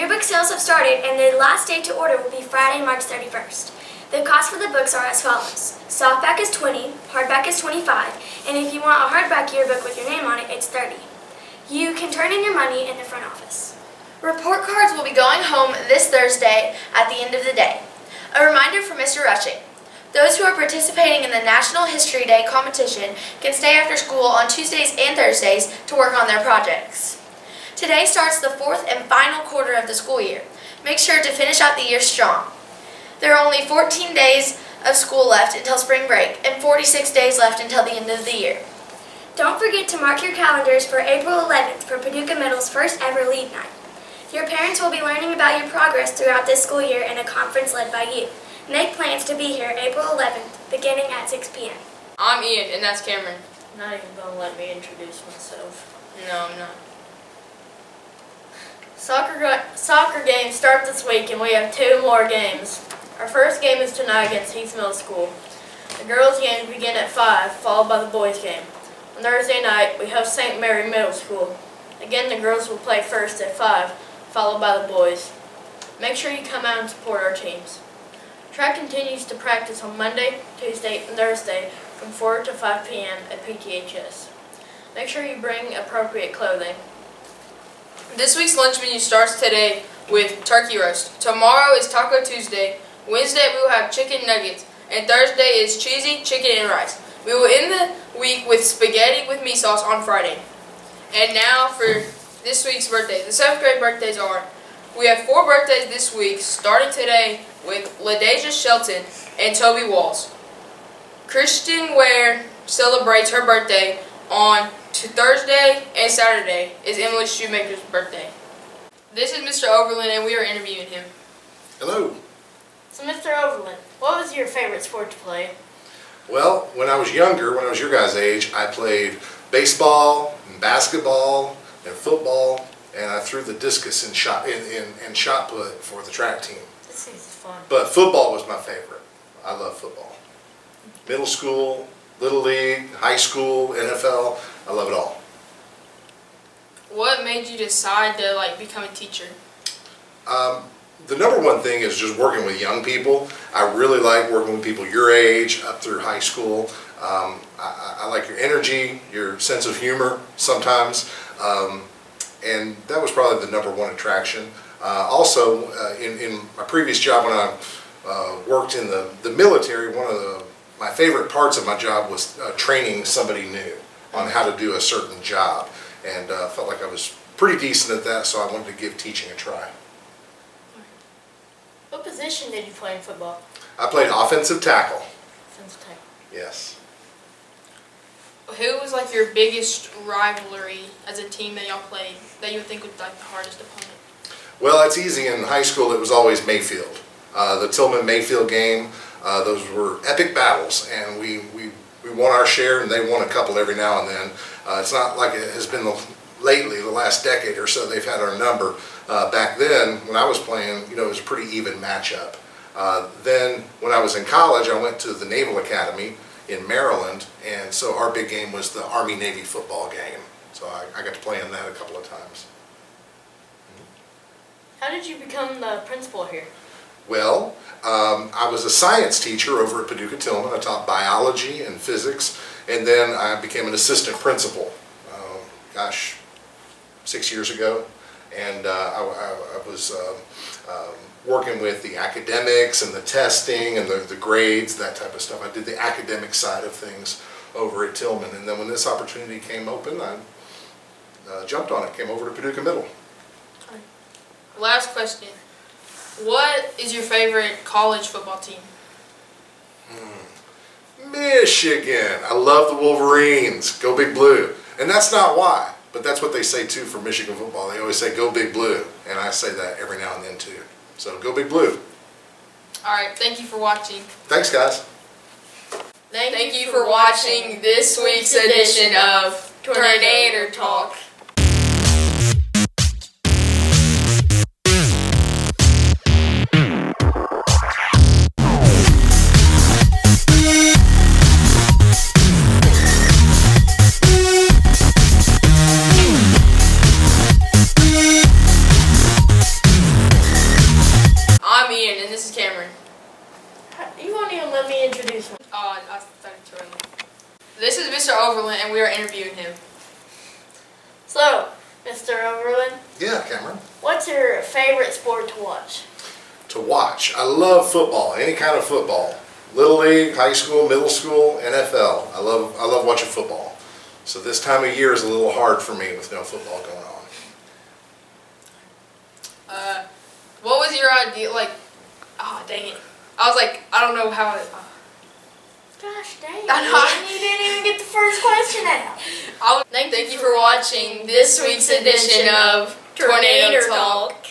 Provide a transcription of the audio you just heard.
Yearbook sales have started, and the last day to order will be Friday, March 31st. The cost for the books are as follows. Softback is $20, hardback is $25, and if you want a hardback yearbook with your name on it, it's $30. You can turn in your money in the front office. Report cards will be going home this Thursday at the end of the day. A reminder for Mr. Rushing. Those who are participating in the National History Day competition can stay after school on Tuesdays and Thursdays to work on their projects. Today starts the fourth and final quarter of the school year. Make sure to finish out the year strong. There are only 14 days of school left until spring break and 46 days left until the end of the year. Don't forget to mark your calendars for April 11th for Paducah Middle's first ever lead night. Your parents will be learning about your progress throughout this school year in a conference led by you. Make plans to be here April 11th, beginning at 6 p.m. I'm Ian, and that's Cameron. You're not even going to let me introduce myself. No, I'm not. Soccer games start this week, and we have 2 more games. Our first game is tonight against Heath Middle School. The girls' games begin at 5, followed by the boys' game. On Thursday night, we host St. Mary Middle School. Again, the girls will play first at 5, followed by the boys. Make sure you come out and support our teams. Track continues to practice on Monday, Tuesday, and Thursday from 4 to 5 p.m. at PTHS. Make sure you bring appropriate clothing. This week's lunch menu starts today with turkey roast. Tomorrow is Taco Tuesday. Wednesday we will have chicken nuggets. And Thursday is cheesy chicken and rice. We will end the week with spaghetti with meat sauce on Friday. And now for this week's birthdays. The 7th grade birthdays are, we have 4 birthdays this week, starting today with LaDeja Shelton and Toby Walls. Kristen Ware celebrates her birthday on Thursday and Saturday is Emily Shoemaker's birthday. This is Mr. Overland, and we are interviewing him. Hello. So, Mr. Overland, what was your favorite sport to play? Well, when I was younger, when I was your guys' age, I played baseball and basketball and football, and I threw the discus and shot put for the track team. This seems fun. But football was my favorite. I love football. Middle school, Little League, high school, NFL, I love it all. What made you decide to become a teacher? The number one thing is just working with young people. I really like working with people your age up through high school. I like your energy, your sense of humor sometimes, and that was probably the number one attraction. Also, in my previous job when I worked in the military, one of my favorite parts of my job was training somebody new on how to do a certain job, and felt like I was pretty decent at that, so I wanted to give teaching a try. What position did you play in football? I played offensive tackle. Offensive tackle. Yes. Who was your biggest rivalry as a team that y'all played that you would think was the hardest opponent? Well, it's easy. In high school, it was always Mayfield. The Tillman-Mayfield game, those were epic battles, and we won our share, and they won a couple every now and then. It's not like it has been lately, the last decade or so, they've had our number. Back then, when I was playing, it was a pretty even matchup. Then, when I was in college, I went to the Naval Academy in Maryland, and so our big game was the Army-Navy football game. So I got to play in that a couple of times. How did you become the principal here? Well, I was a science teacher over at Paducah Tillman. I taught biology and physics, and then I became an assistant principal, 6 years ago. And I was working with the academics and the testing and the grades, that type of stuff. I did the academic side of things over at Tillman. And then when this opportunity came open, I jumped on it, came over to Paducah Middle. Last question. What is your favorite college football team? Michigan. I love the Wolverines. Go Big Blue. And that's not why. But that's what they say too for Michigan football. They always say, go Big Blue. And I say that every now and then too. So go Big Blue. All right, thank you for watching. Thanks, guys. Thank you for watching this week's edition of Tornado Talk. let me introduce him. I started too early. This is Mr. Overland, and we are interviewing him. So, Mr. Overland, Yeah, Cameron. what's your favorite sport to watch? To watch. I love football, any kind of football. Little league, high school, middle school, NFL. I love watching football. So this time of year is a little hard for me with no football going on. What was your idea? Like, oh dang it! I was like, I don't know how. Gosh dang, I know. you didn't even get the first question out. Thank you for watching this week's edition of Tornado Talk.